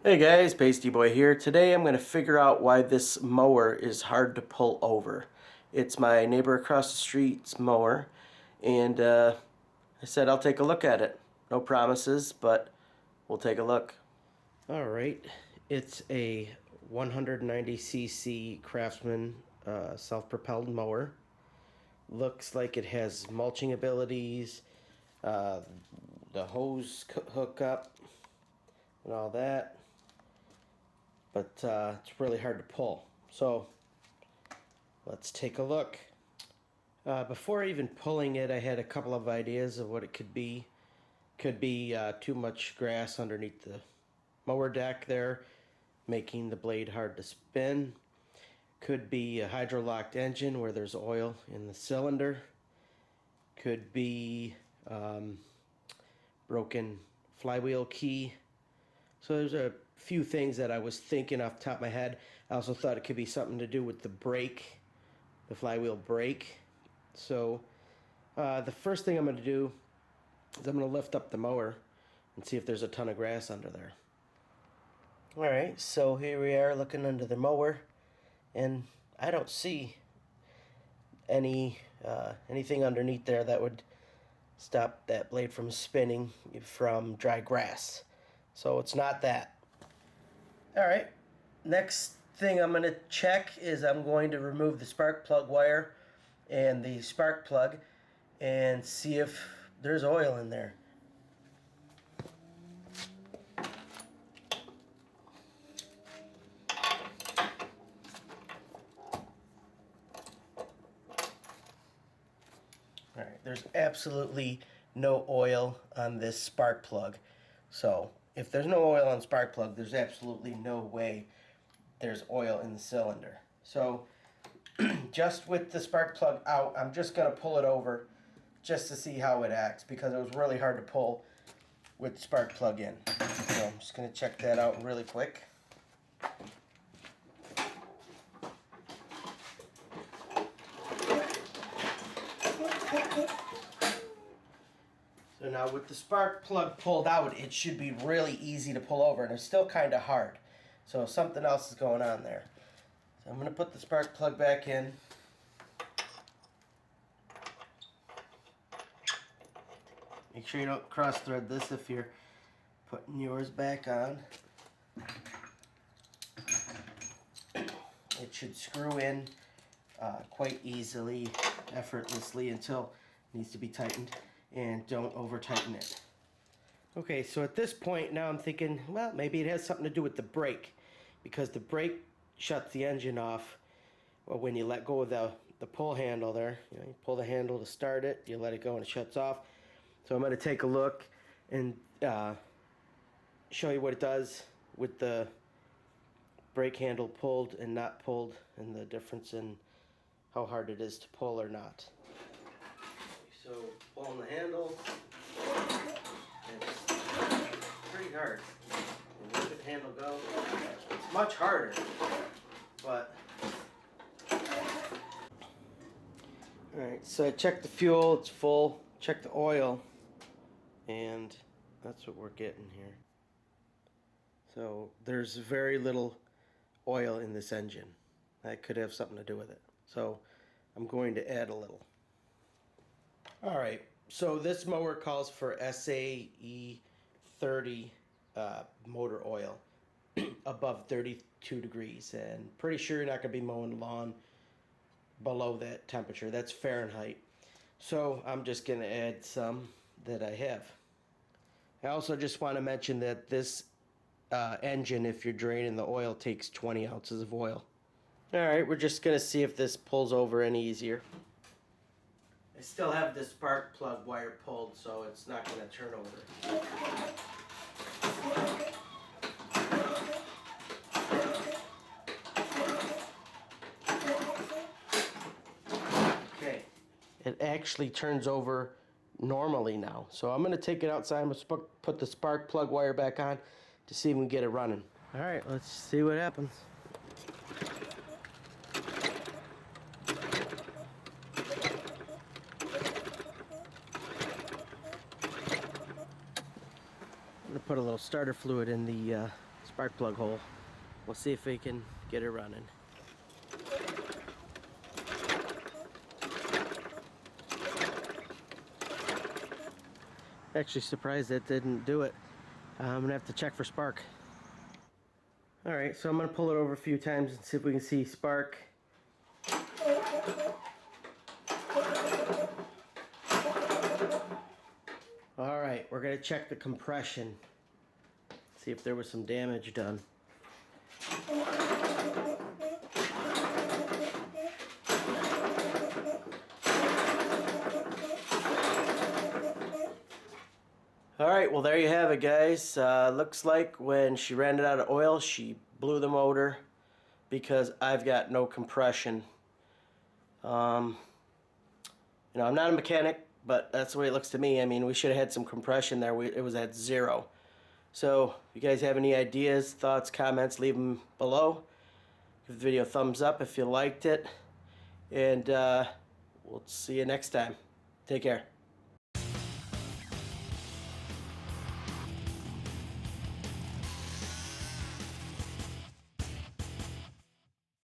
Hey guys, Pasty Boy here. Today I'm going to figure out why this mower is hard to pull over. It's my neighbor across the street's mower, and I said I'll take a look at it. No promises, but we'll take a look. Alright, it's a 190cc Craftsman self-propelled mower. Looks like it has mulching abilities, uh, the hose hookup, and all that. But it's really hard to pull. So let's take a look. Before even pulling it, I had a couple of ideas of what it could be. Could be too much grass underneath the mower deck there, making the blade hard to spin. Could be a hydrolocked engine where there's oil in the cylinder. Could be broken flywheel key. So there's a few things that I was thinking off the top of my head. I also thought it could be something to do with the brake, the flywheel brake. So the first thing I'm going to do is I'm going to lift up the mower and see if there's a ton of grass under there. Alright, so here we are looking under the mower, and I don't see anything underneath there that would stop that blade from spinning from dry grass. So it's not that. Alright, next thing I'm going to check is I'm going to remove the spark plug wire and the spark plug and see if there's oil in there. Alright, there's absolutely no oil on this spark plug. So if there's no oil on spark plug, there's absolutely no way there's oil in the cylinder. So just with the spark plug out, I'm just going to pull it over just to see how it acts, because it was really hard to pull with the spark plug in. So I'm just going to check that out really quick. So now with the spark plug pulled out, it should be really easy to pull over, and it's still kind of hard. So something else is going on there. So I'm going to put the spark plug back in. Make sure you don't cross thread this if you're putting yours back on. It should screw in quite easily, effortlessly, until it needs to be tightened, and don't over tighten it. Okay, so at this point now I'm thinking, well, maybe it has something to do with the brake, because the brake shuts the engine off. Well, when you let go of the pull handle there, you pull the handle to start it, you let it go and it shuts off. So I'm going to take a look and show you what it does with the brake handle pulled and not pulled, and the difference in how hard it is to pull or not. So pulling the handle, it's pretty hard. And look at the handle go. It's much harder, but alright, so I checked the fuel, it's full. Check the oil, and that's what we're getting here. So there's very little oil in this engine. That could have something to do with it. So I'm going to add a little. Alright, so this mower calls for SAE 30 motor oil above 32 degrees, and pretty sure you're not going to be mowing lawn below that temperature. That's Fahrenheit. So I'm just going to add some that I have. I also just want to mention that this engine, if you're draining the oil, takes 20 ounces of oil. Alright, we're just going to see if this pulls over any easier. I still have the spark plug wire pulled, so it's not going to turn over. Okay, it actually turns over normally now. So I'm going to take it outside. I'm going to put the spark plug wire back on to see if we can get it running. Alright, let's see what happens. I'm going to put a little starter fluid in the spark spark plug hole. We'll see if we can get it running. Actually surprised that didn't do it. I'm gonna have to check for spark. Alright, so I'm gonna pull it over a few times and see if we can see spark. Alright, we're gonna check the compression. See if there was some damage done. Alright, well there you have it, guys. Looks like when she ran it out of oil, she blew the motor because I've got no compression. You know, I'm not a mechanic, but that's the way it looks to me. I mean, we should have had some compression there. It was at 0. So, if you guys have any ideas, thoughts, comments, leave them below. Give the video a thumbs up if you liked it. And we'll see you next time. Take care.